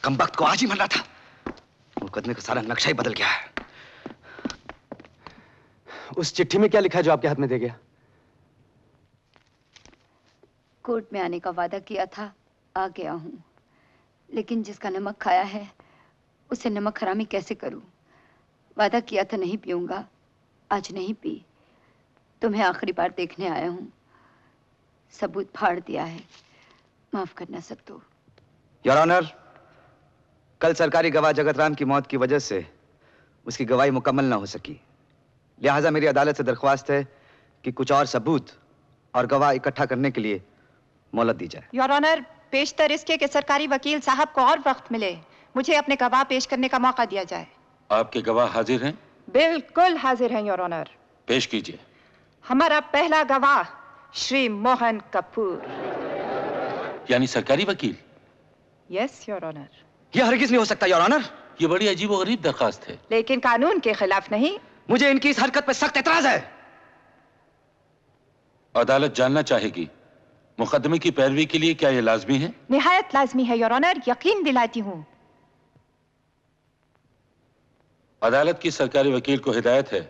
कमबख्त को आज ही मरना था। मुकदमे का सारा नक्शा ही बदल गया है। उस चिट्ठी में क्या लिखा है जो आपके हाथ में दे गया? कोर्ट में आने का वादा किया था, आ गया हूं। लेकिन जिसका नमक खाया है उसे नमक हरामी कैसे करूं? वादा किया था नहीं पीऊंगा, आज नहीं पी। तुम्हें आखिरी बार देखने आया हूं, सबूत फाड़ दिया है, माफ करना सत्तू। योर ऑनर, कल सरकारी गवाह जगत राम की मौत की वजह से उसकी गवाही मुकम्मल ना हो सकी, लिहाजा मेरी अदालत से दरख्वास्त है कि कुछ और सबूत और गवाह इकट्ठा करने के लिए मोहलत दी जाए। योर ऑनर, पेशतर इसके कि सरकारी वकील साहब को और वक्त मिले, मुझे अपने गवाह पेश करने का मौका दिया जाए। आपके गवाह हाजिर हैं? बिल्कुल हाजिर हैं योर ऑनर। पेश कीजिए। हमारा पहला गवाह श्री मोहन कपूर। यानी सरकारी वकील? Yes your honour. यह हरगिज नहीं हो सकता योर ऑनर। ये बड़ी अजीब और गरीब दरखास्त है। लेकिन कानून के खिलाफ नहीं। मुझे इनकी इस हरकत पर सख्त एतराज है। अदालत जानना चाहेगी मुकदमे की पैरवी के लिए क्या यह लाजमी है? निहायत लाजमी है योर ऑनर, यकीन दिलाती हूँ। अदालत की सरकारी वकील को हिदायत है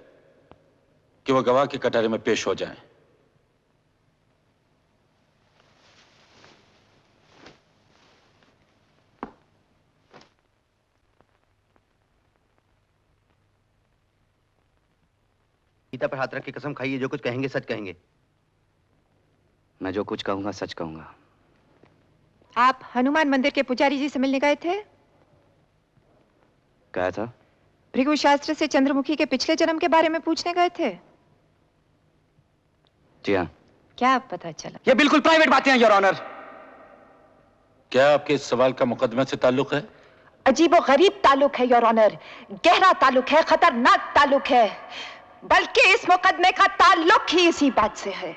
कि वह गवाह के कटहरे में पेश हो जाएं। गीता पर हाथ रख के कसम खाइए, जो कुछ कहेंगे सच कहेंगे। मैं जो कुछ कहूंगा सच कहूंगा। आप हनुमान मंदिर के पुजारी जी से मिलने गए थे? क्या था? भृगु शास्त्र से चंद्रमुखी के पिछले जन्म के बारे में पूछने गए थे? जी हाँ। क्या पता चला? ये बिल्कुल प्राइवेट बातें हैं योर ऑनर। क्या आपके इस सवाल का मुकदमे से ताल्लुक है? अजीबो गरीब ताल्लुक है योर ऑनर, गहरा ताल्लुक है, खतरनाक ताल्लुक है, बल्कि इस मुकदमे का ताल्लुक ही इसी बात से है।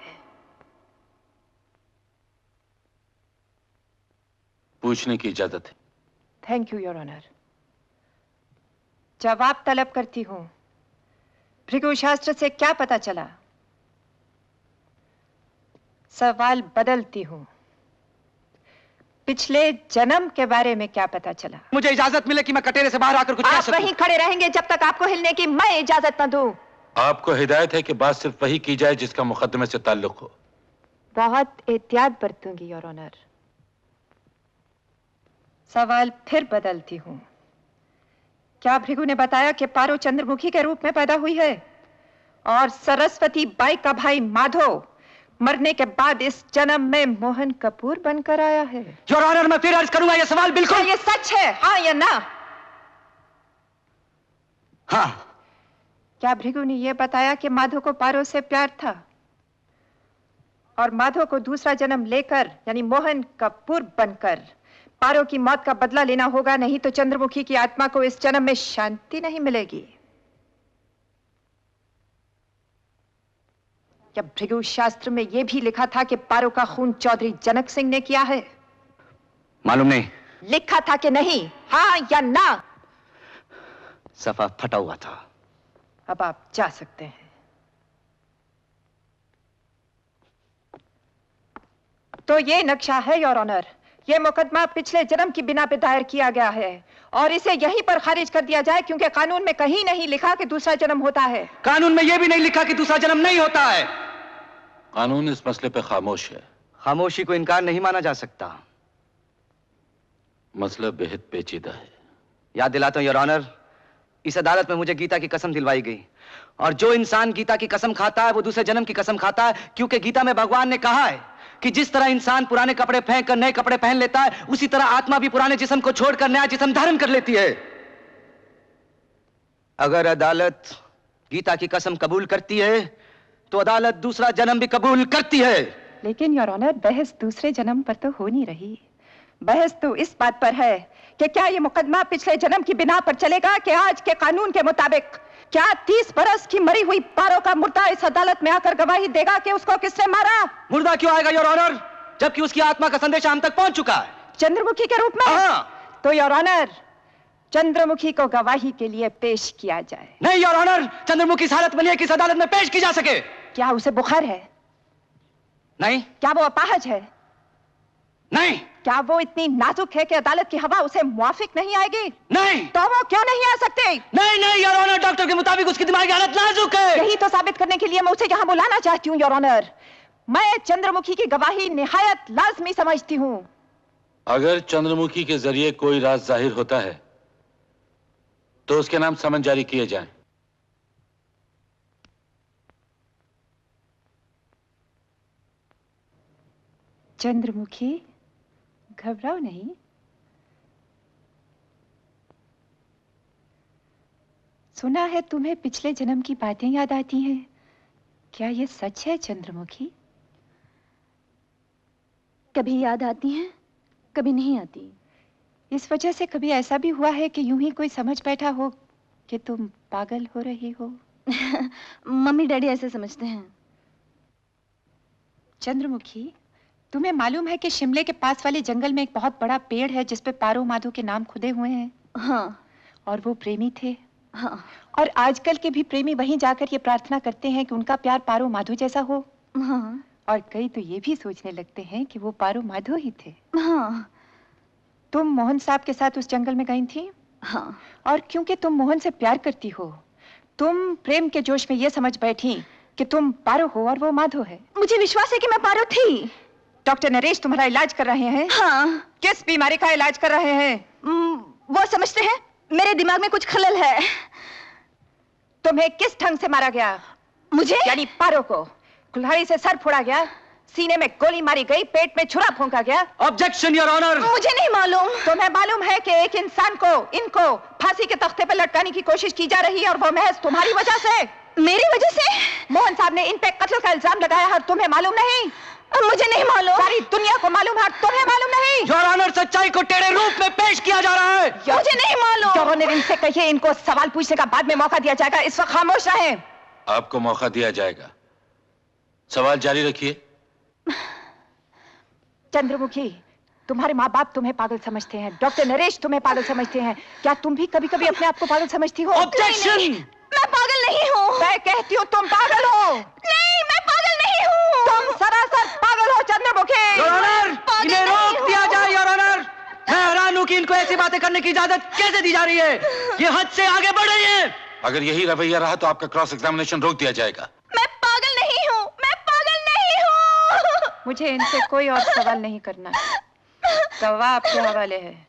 पूछने की इजाजत है। Thank you your honour. जवाब तलब करती हूं। भृगु शास्त्र से क्या पता चला? सवाल बदलती हूं। पिछले जन्म के बारे में क्या पता चला? मुझे इजाजत मिले कि मैं कटेरे से बाहर आकर कुछ कह सकूं। आप वहीं खड़े रहेंगे जब तक आपको हिलने की मैं इजाजत न दूं। आपको हिदायत है कि बात सिर्फ वही की जाए जिसका मुकदमे से ताल्लुक हो। बहुत एहतियात बरतूंगी योर ऑनर। सवाल फिर बदलती हूं। क्या भृगु ने बताया कि पारो चंद्रमुखी के रूप में पैदा हुई है और सरस्वती बाई का भाई माधो मरने के बाद इस जन्म में मोहन कपूर बनकर आया है? योर ऑनर, मैं फिर अर्ज करूंगा, यह सवाल बिल्कुल। ये सच है, हाँ या ना? हाँ। क्या भृगु ने यह बताया कि माधो को पारो से प्यार था और माधो को दूसरा जन्म लेकर यानी मोहन कपूर बनकर पारो की मौत का बदला लेना होगा, नहीं तो चंद्रमुखी की आत्मा को इस जन्म में शांति नहीं मिलेगी? क्या भृगु शास्त्र में यह भी लिखा था कि पारो का खून चौधरी जनक सिंह ने किया है? मालूम नहीं। लिखा था कि नहीं, हाँ या ना? सफा फटा हुआ था। अब आप जा सकते हैं। तो ये नक्शा है योर ऑनर। ये मुकदमा पिछले जन्म की बिना पे दायर किया गया है और इसे यहीं पर खारिज कर दिया जाए क्योंकि कानून में कहीं नहीं लिखा कि दूसरा जन्म होता है। कानून में यह भी नहीं लिखा कि दूसरा जन्म नहीं होता है। कानून इस मसले पे खामोश है। खामोशी को इनकार नहीं माना जा सकता। मसला बेहद पेचीदा है। याद दिलाता हूं योर ऑनर, इस अदालत में मुझे गीता की कसम दिलवाई गई और जो इंसान गीता की कसम खाता है वो दूसरे जन्म की कसम खाता है, क्योंकि गीता में भगवान ने कहा है कि जिस तरह इंसान पुराने कपड़े फेंक कर नए कपड़े पहन लेता है, उसी तरह आत्मा भी पुराने जिस्म को छोड़कर नया जिस्म धारण कर लेती है। अगर अदालत गीता की कसम कबूल करती है तो अदालत दूसरा जन्म भी कबूल करती है। लेकिन योर ऑनर, बहस दूसरे जन्म पर तो हो नहीं रही। बहस तो इस बात पर है कि क्या यह मुकदमा पिछले जन्म की बिना पर चलेगा कि आज के कानून के मुताबिक क्या 30 बरस की मरी हुई पारो का मुर्दा इस अदालत में आकर गवाही देगा कि उसको किसने मारा? मुर्दा क्यों आएगा योर ऑनर, जबकि उसकी आत्मा का संदेश हम तक पहुंच चुका है। चंद्रमुखी के रूप में? हाँ। तो योर ऑनर, चंद्रमुखी को गवाही के लिए पेश किया जाए। नहीं योर ऑनर, चंद्रमुखी इस हालत में नहीं है कि इस अदालत में पेश की जा सके। क्या उसे बुखार है? नहीं। क्या वो अपाहज है? नहीं। क्या वो इतनी नाजुक है कि अदालत की हवा उसे मुआफिक नहीं आएगी? नहीं। तो वो क्यों नहीं आ सकते? नहीं नहीं योर ऑनर, डॉक्टर के मुताबिक उसकी दिमागी हालत नाजुक है। यही तो साबित करने के लिए मैं उसे यहाँ बुलाना चाहती हूँ योर ऑनर। मैं चंद्रमुखी की गवाही निहायत लाजमी समझती हूँ। अगर चंद्रमुखी के जरिए कोई राज जाहिर होता है तो उसके नाम समन जारी किए जाएं। चंद्रमुखी, घबराओ नहीं। सुना है तुम्हें पिछले जन्म की बातें याद आती हैं। क्या ये सच है चंद्रमुखी? कभी याद आती हैं, कभी नहीं आती। इस वजह से कभी ऐसा भी हुआ है कि यूं ही कोई समझ बैठा हो कि तुम पागल हो रही हो? मम्मी डैडी ऐसे समझते हैं। चंद्रमुखी, तुम्हें मालूम है कि शिमले के पास वाले जंगल में एक बहुत बड़ा पेड़ है जिस पे पारो माधो के नाम खुदे हुए हैं? हाँ। और वो प्रेमी थे। हाँ। और आजकल के भी प्रेमी वहीं जाकर ये प्रार्थना करते हैं कि उनका प्यार पारो माधो जैसा हो। हाँ। और कई तो ये भी सोचने लगते हैं कि वो पारो माधो ही थे। हाँ। तुम मोहन साहब के साथ उस जंगल में गई थी? हाँ। और क्योंकि तुम मोहन से प्यार करती हो, तुम प्रेम के जोश में ये समझ बैठी कि तुम पारो हो और वो माधो है। मुझे विश्वास है कि मैं पारो थी। डॉक्टर नरेश तुम्हारा इलाज कर रहे हैं? हाँ। किस बीमारी का इलाज कर रहे हैं? वो समझते हैं मेरे दिमाग में कुछ खलल है। तुम्हें किस ढंग से मारा गया? मुझे? यानी पारो को कुल्हाड़ी से सर फोड़ा गया, सीने में गोली मारी गई, पेट में छुरा फूंका गया? Objection your honour. मुझे नहीं मालूम। तुम्हें मालूम है कि एक इंसान को, इनको फांसी के तख्ते पर लटकाने की कोशिश की जा रही है और वो महज तुम्हारी वजह से। मेरी वजह से? मोहन साहब ने इन पे कत्ल का इल्जाम लगाया है, तुम्हें मालूम नहीं? मुझे नहीं मालूम। सारी दुनिया को मालूम है, तुम्हें मालूम नहीं? योर ऑनर, सच्चाई को टेढ़े रूप में पेश किया जा रहा है। मुझे नहीं मालूम। योर ऑनर, इनसे कहिए इनको सवाल पूछने का बाद में मौका दिया जाएगा, इस वक्त खामोश रहें। आपको मौका दिया जाएगा, सवाल जारी रखिए। चंद्रमुखी, तुम्हारे माँ बाप तुम्हें पागल समझते हैं, डॉक्टर नरेश तुम्हें पागल समझते हैं। क्या तुम भी कभी कभी अपने आप को पागल समझती हो? ऑब्जेक्शन। मैं पागल नहीं हूँ। मैं कहती हूँ तुम पागल हो। नहीं, मैं पागल नहीं हूँ। तुम सरासर पागल हो चंद्रमुखी। योर ऑनर, इन्हें रोक दिया जाए। योर ऑनर, मैं हैरान हूँ कि इनको ऐसी बातें करने की इजाजत कैसे दी जा रही है। ये हद से आगे बढ़ रही है। अगर यही रवैया रहा तो आपका क्रॉस एग्जामिनेशन रोक दिया जाएगा। मैं पागल नहीं हूँ। मैं पागल नहीं हूँ। मुझे इनसे कोई और सवाल नहीं करना। गवाह आपके हवाले है।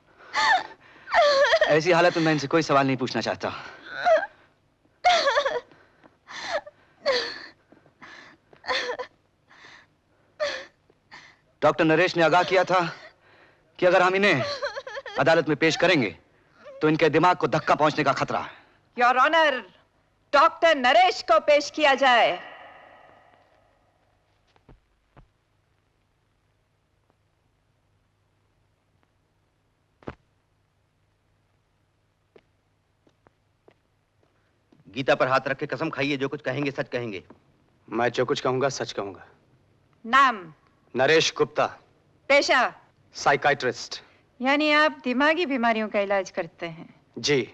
ऐसी हालत में मैं इनसे कोई सवाल नहीं पूछना चाहता। डॉक्टर नरेश ने आगाह किया था कि अगर हम इन्हें अदालत में पेश करेंगे तो इनके दिमाग को धक्का पहुंचने का खतरा है। योर ऑनर, डॉक्टर नरेश को पेश किया जाए। गीता पर हाथ रख के कसम खाइए, जो कुछ कहेंगे सच कहेंगे। मैं जो कुछ कहूंगा सच कहूंगा। नाम? नरेश गुप्ता। पेशा? साइकाइट्रिस्ट। यानी आप दिमागी बीमारियों का इलाज करते हैं? जी।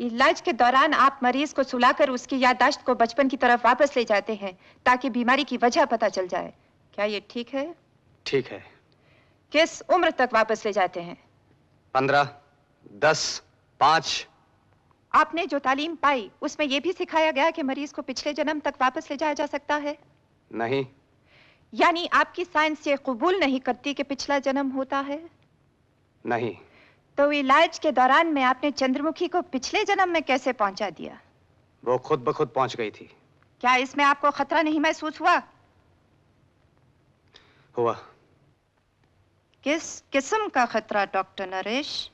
इलाज के दौरान आप मरीज को सुलाकर उसकी याददाश्त को बचपन की तरफ वापस ले जाते हैं ताकि बीमारी की वजह पता चल जाए। क्या ये ठीक है? ठीक है। किस उम्र तक वापस ले जाते हैं? 15, 10, 5। आपने जो तालीम पाई उसमें यह भी सिखाया गया कि मरीज को पिछले जन्म तक वापस ले जाया जा सकता है? नहीं। यानी आपकी साइंस ये कबूल नहीं करती कि पिछला जन्म होता है? नहीं। तो इलाज के दौरान में आपने चंद्रमुखी को पिछले जन्म में कैसे पहुंचा दिया? वो खुद ब खुद पहुंच गई थी। क्या इसमें आपको खतरा नहीं महसूस हुआ? हुआ। किस किस्म का खतरा डॉक्टर नरेश?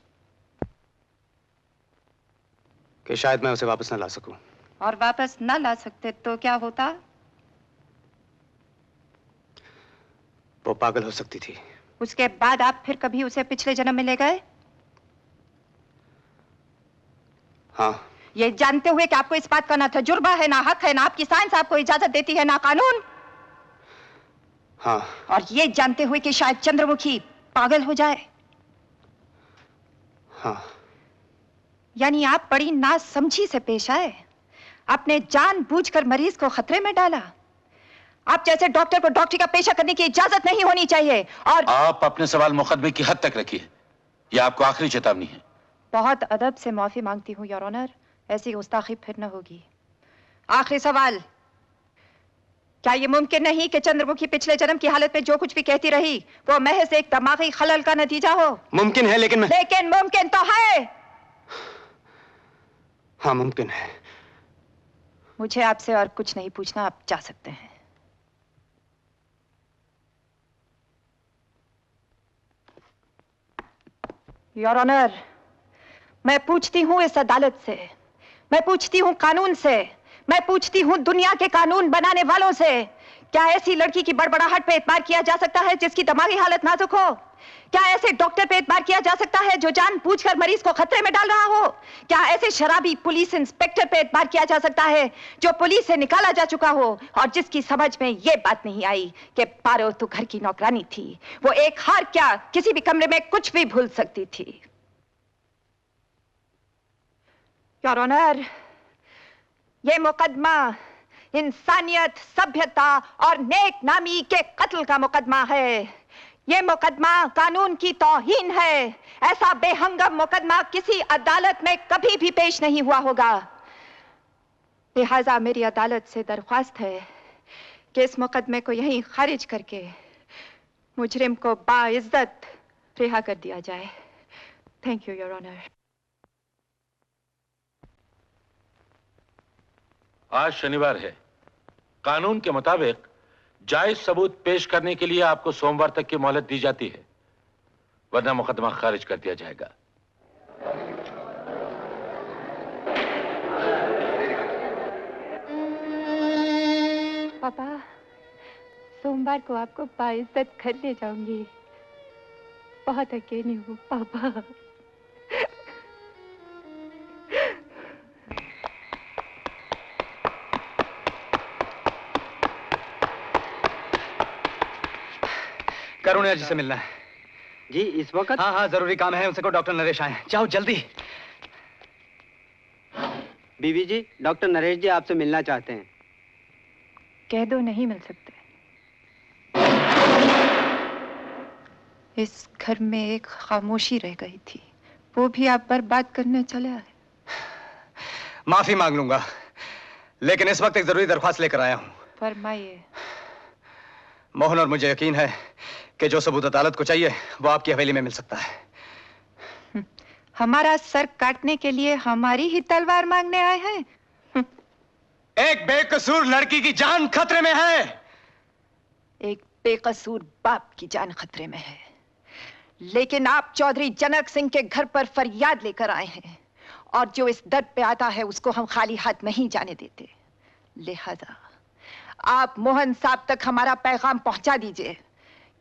कि शायद मैं उसे वापस न ला सकूं। और वापस न ला सकते तो क्या होता? वो पागल हो सकती थी। उसके बाद आप फिर कभी उसे पिछले जन्म में ले गए? हाँ। ये जानते हुए कि आपको इस बात का ना तजुर्बा है, ना हक है, ना आपकी साइंस आपको इजाजत देती है, ना कानून। हाँ। और ये जानते हुए कि शायद चंद्रमुखी पागल हो जाए। हाँ। यानी आप बड़ी नासमझी से पेश आए, आपने जानबूझकर मरीज को खतरे में डाला। आप जैसे डॉक्टर को डॉक्टरी का पेशा करने की इजाजत नहीं होनी चाहिए। और आप अपने सवाल मुकदमे की हद तक रखिए, यह आपको आखिरी चेतावनी है। बहुत अदब से माफी मांगती हूँ योर ऑनर, ऐसी गुस्ताखी फिर न होगी। आखिरी सवाल, क्या ये मुमकिन नहीं कि चंद्रमुखी पिछले जन्म की हालत में जो कुछ भी कहती रही वो महज एक दिमागी खलल का नतीजा हो? मुमकिन है, लेकिन मुमकिन तो है। हाँ, मुमकिन है। मुझे आपसे और कुछ नहीं पूछना, आप जा सकते हैं। योर ऑनर, मैं पूछती हूं इस अदालत से, मैं पूछती हूं कानून से, मैं पूछती हूं दुनिया के कानून बनाने वालों से, क्या ऐसी लड़की की बड़बड़ाहट पे एतबार किया जा सकता है जिसकी दिमागी हालत नाजुक हो? क्या ऐसे डॉक्टर पे एतबार किया जा सकता है जो जानबूझकर मरीज को खतरे में डाल रहा हो? क्या ऐसे शराबी पुलिस इंस्पेक्टर पे एतबार किया जा सकता है जो पुलिस से निकाला जा चुका हो और जिसकी समझ में ये बात नहीं आई कि पारो तो घर की नौकरानी थी, वो एक हार क्या किसी भी कमरे में कुछ भी भूल सकती थी? योर ऑनर, ये मुकदमा इंसानियत, सभ्यता और नेक नामी के कत्ल का मुकदमा है। ये मुकदमा कानून की तौहीन है। ऐसा बेहंगम मुकदमा किसी अदालत में कभी भी पेश नहीं हुआ होगा। लिहाजा मेरी अदालत से दरख्वास्त है कि इस मुकदमे को यहीं खारिज करके मुजरिम को बाइज्जत रिहा कर दिया जाए। Thank you your honour. आज शनिवार है। कानून के मुताबिक जायज सबूत पेश करने के लिए आपको सोमवार तक की मोहलत दी जाती है, वरना मुकदमा खारिज कर दिया जाएगा। पापा, सोमवार को आपको बाइज्जत घर ले जाऊंगी। बहुत अकेली हूँ पापा। करुणा जी से मिलना है। जी इस वक्त? हाँ हाँ, जरूरी काम है, उनसे को डॉक्टर नरेश आए। जाओ जल्दी। बीवी जी, डॉक्टर नरेश जी आपसे मिलना चाहते हैं। कह दो नहीं मिल सकते। इस घर में एक खामोशी रह गई थी, वो भी आप बर्बाद करने चले आए। माफी मांग लूंगा, लेकिन इस वक्त एक जरूरी दरख्वास्त लेकर आया हूँ। फरमाइए। मोहन और मुझे यकीन है कि जो सबूत अदालत को चाहिए वो आपकी हवेली में मिल सकता है। हमारा सर काटने के लिए हमारी ही तलवार मांगने आए हैं? एक बेकसूर लड़की की जान खतरे में है। एक बेकसूर बाप की जान खतरे में है, लेकिन आप चौधरी जनक सिंह के घर पर फरियाद लेकर आए हैं और जो इस दर पे आता है उसको हम खाली हाथ नहीं जाने देते। लिहाजा आप मोहन साहब तक हमारा पैगाम पहुंचा दीजिए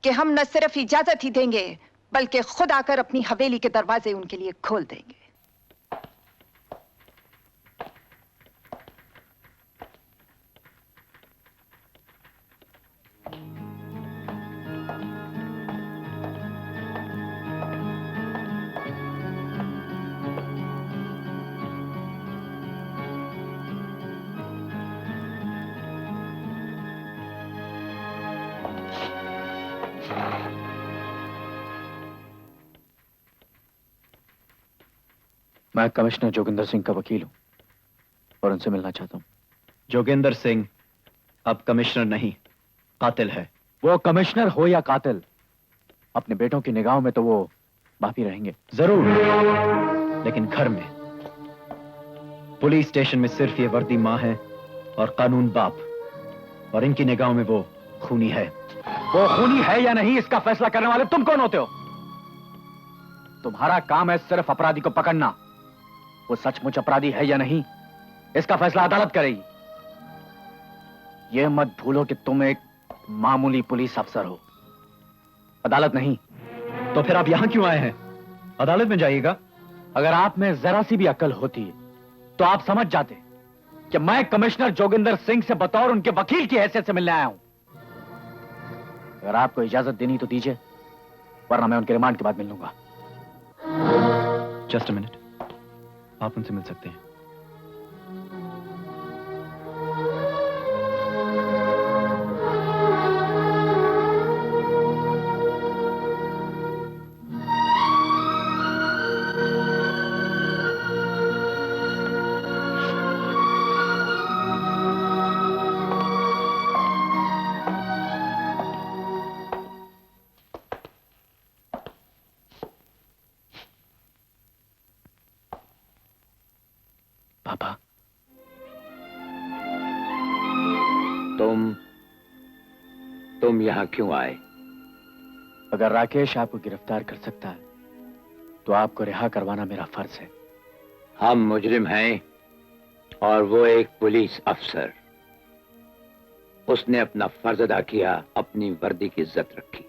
कि हम न सिर्फ इजाजत ही देंगे बल्कि खुद आकर अपनी हवेली के दरवाजे उनके लिए खोल देंगे। मैं कमिश्नर जोगिंदर सिंह का वकील हूं और उनसे मिलना चाहता हूं। जोगिंदर सिंह अब कमिश्नर नहीं, कातिल है। वो कमिश्नर हो या कातिल, अपने बेटों की निगाहों में तो वो माफी रहेंगे। जरूर, लेकिन घर में, पुलिस स्टेशन में सिर्फ ये वर्दी मां है और कानून बाप, और इनकी निगाहों में वो खूनी है। वो खूनी है या नहीं इसका फैसला करने वाले तुम कौन होते हो? तुम्हारा काम है सिर्फ अपराधी को पकड़ना। वो सचमुच अपराधी है या नहीं इसका फैसला अदालत करेगी। यह मत भूलो कि तुम एक मामूली पुलिस अफसर हो, अदालत नहीं। तो फिर आप यहां क्यों आए हैं? अदालत में जाइएगा। अगर आप में जरा सी भी अक्ल होती तो आप समझ जाते कि मैं कमिश्नर जोगिंदर सिंह से बतौर उनके वकील की हैसियत से मिलने आया हूं। अगर आपको इजाजत देनी तो दीजिए, वरना मैं उनके रिमांड के बाद मिल लूंगा। जस्ट अ मिनट, आप उनसे मिल सकते हैं। तुम यहाँ क्यों आए? अगर राकेश आपको गिरफ्तार कर सकता है तो आपको रिहा करवाना मेरा फर्ज है। हम मुजरिम हैं और वो एक पुलिस अफसर। उसने अपना फर्ज अदा किया, अपनी वर्दी की इज्जत रखी।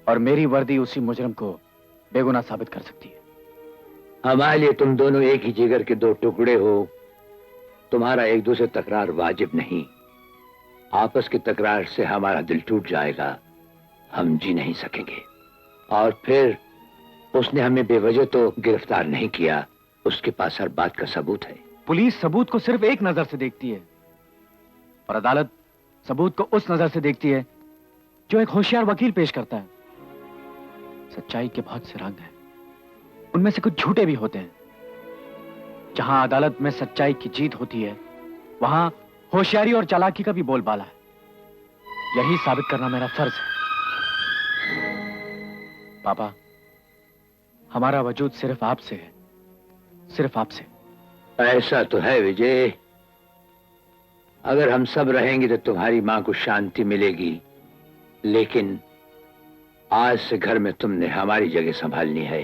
और मेरी वर्दी उसी मुजरिम को बेगुनाह साबित कर सकती है। हमारे लिए तुम दोनों एक ही जिगर के दो टुकड़े हो। तुम्हारा एक दूसरे तकरार वाजिब नहीं। आपस की तकरार से हमारा दिल टूट जाएगा, हम जी नहीं सकेंगे। और फिर उसने हमें बेवजह तो गिरफ्तार नहीं किया, उसके पास हर बात का सबूत है। पुलिस सबूत को सिर्फ एक नजर से देखती है और अदालत सबूत को उस नजर से देखती है जो एक होशियार वकील पेश करता है। सच्चाई के बहुत से रंग हैं, उनमें से कुछ झूठे भी होते हैं। जहां अदालत में सच्चाई की जीत होती है, वहां होशियारी और चालाकी का भी बोलबाला है। यही साबित करना मेरा फर्ज है। पापा, हमारा वजूद सिर्फ आपसे है, सिर्फ आपसे। ऐसा तो है विजय। अगर हम सब रहेंगे तो तुम्हारी मां को शांति मिलेगी, लेकिन आज से घर में तुमने हमारी जगह संभालनी है,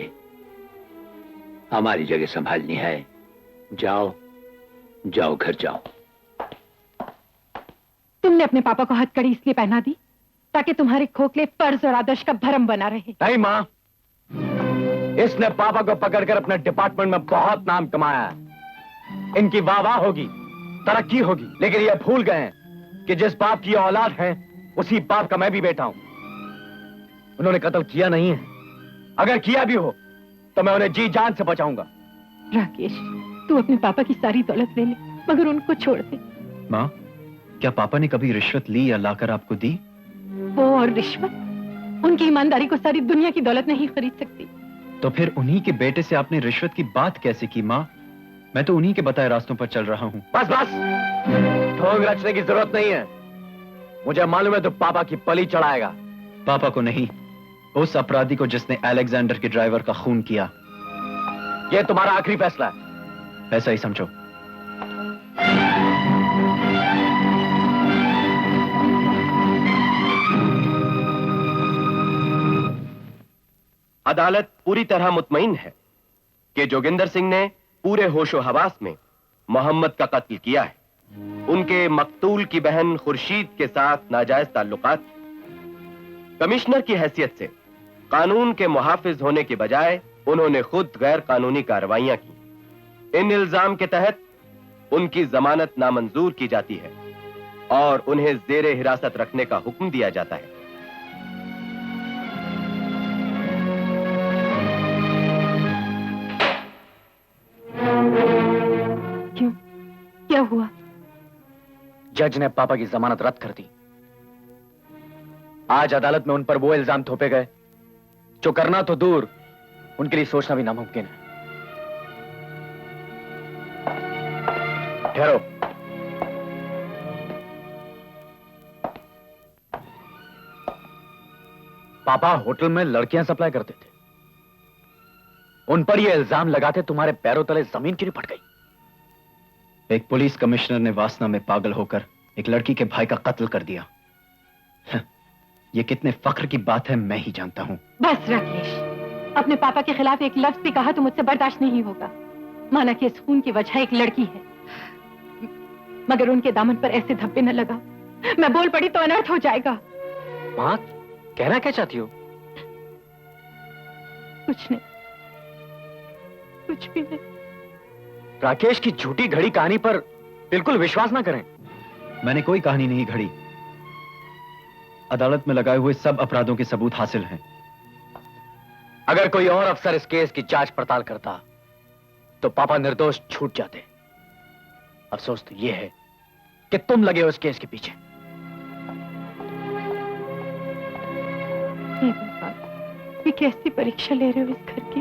हमारी जगह संभालनी है। जाओ जाओ, घर जाओ। तुमने अपने पापा को हथकड़ी इसलिए पहना दी ताकि तुम्हारे खोखले फर्ज और आदर्श का भरम बना रहे। नहीं मां, इसने पापा को पकड़कर अपने डिपार्टमेंट में बहुत नाम कमाया है। इनकी वाह होगी, तरक्की होगी, लेकिन ये भूल गए हैं कि जिस बाप की औलाद है उसी बाप का मैं भी बेटा हूं। उन्होंने कत्ल किया नहीं है, अगर किया भी हो तो मैं उन्हें जी जान से बचाऊंगा। राकेश, तू अपने पापा की सारी दौलत ले ले, मगर उनको छोड़ दे। माँ, क्या पापा ने कभी रिश्वत ली या लाकर आपको दी? वो और रिश्वत, उनकी ईमानदारी को सारी दुनिया की दौलत नहीं खरीद सकती। तो फिर उन्हीं के बेटे से आपने रिश्वत की बात कैसे की माँ? मैं तो उन्हीं के बताए रास्तों पर चल रहा हूँ। बस बस, ढोंग रचने की जरूरत नहीं है। मुझे मालूम है तो पापा की पली चढ़ाएगा। पापा को नहीं, उस अपराधी को जिसने अलेक्जेंडर के ड्राइवर का खून किया। यह तुम्हारा आखिरी फैसला है। ऐसा ही समझो। अदालत पूरी तरह मुतमईन है कि जोगिंदर सिंह ने पूरे होशो हवास में मोहम्मद का कत्ल किया है। उनके मकतूल की बहन खुर्शीद के साथ नाजायज ताल्लुकात। कमिश्नर की हैसियत से कानून के मुहाफिज होने के बजाय उन्होंने खुद गैर कानूनी कार्रवाइयां की। इन इल्जाम के तहत उनकी जमानत नामंजूर की जाती है और उन्हें जेरे हिरासत रखने का हुक्म दिया जाता है। क्यों? क्या हुआ? जज ने पापा की जमानत रद्द कर दी। आज अदालत में उन पर वो इल्जाम थोपे गए जो करना तो दूर, उनके लिए सोचना भी नामुमकिन है। ठहरो। पापा होटल में लड़कियां सप्लाई करते थे, उन पर यह इल्जाम लगाते तुम्हारे पैरों तले जमीन क्यों फट गई? एक पुलिस कमिश्नर ने वासना में पागल होकर एक लड़की के भाई का कत्ल कर दिया। ये कितने फख्र की बात है मैं ही जानता हूं। बस राकेश, अपने पापा के खिलाफ एक लफ्ज भी कहा तो मुझसे बर्दाश्त नहीं होगा। माना कि इस खून की वजह एक लड़की है, मगर उनके दामन पर ऐसे धब्बे न लगा। मैं बोल पड़ी तो अनर्थ हो जाएगा। मां, कहना क्या चाहती हो? कुछ नहीं, कुछ भी नहीं। राकेश की झूठी घड़ी कहानी पर बिल्कुल विश्वास ना करें। मैंने कोई कहानी नहीं घड़ी। अदालत में लगाए हुए सब अपराधों के सबूत हासिल हैं। अगर कोई और अफसर इस केस की जांच पड़ताल करता तो पापा निर्दोष छूट जाते। अफसोस तो यह है कि तुम लगे हो इस केस के पीछे। ये कैसी परीक्षा ले रहे हो इस घर की?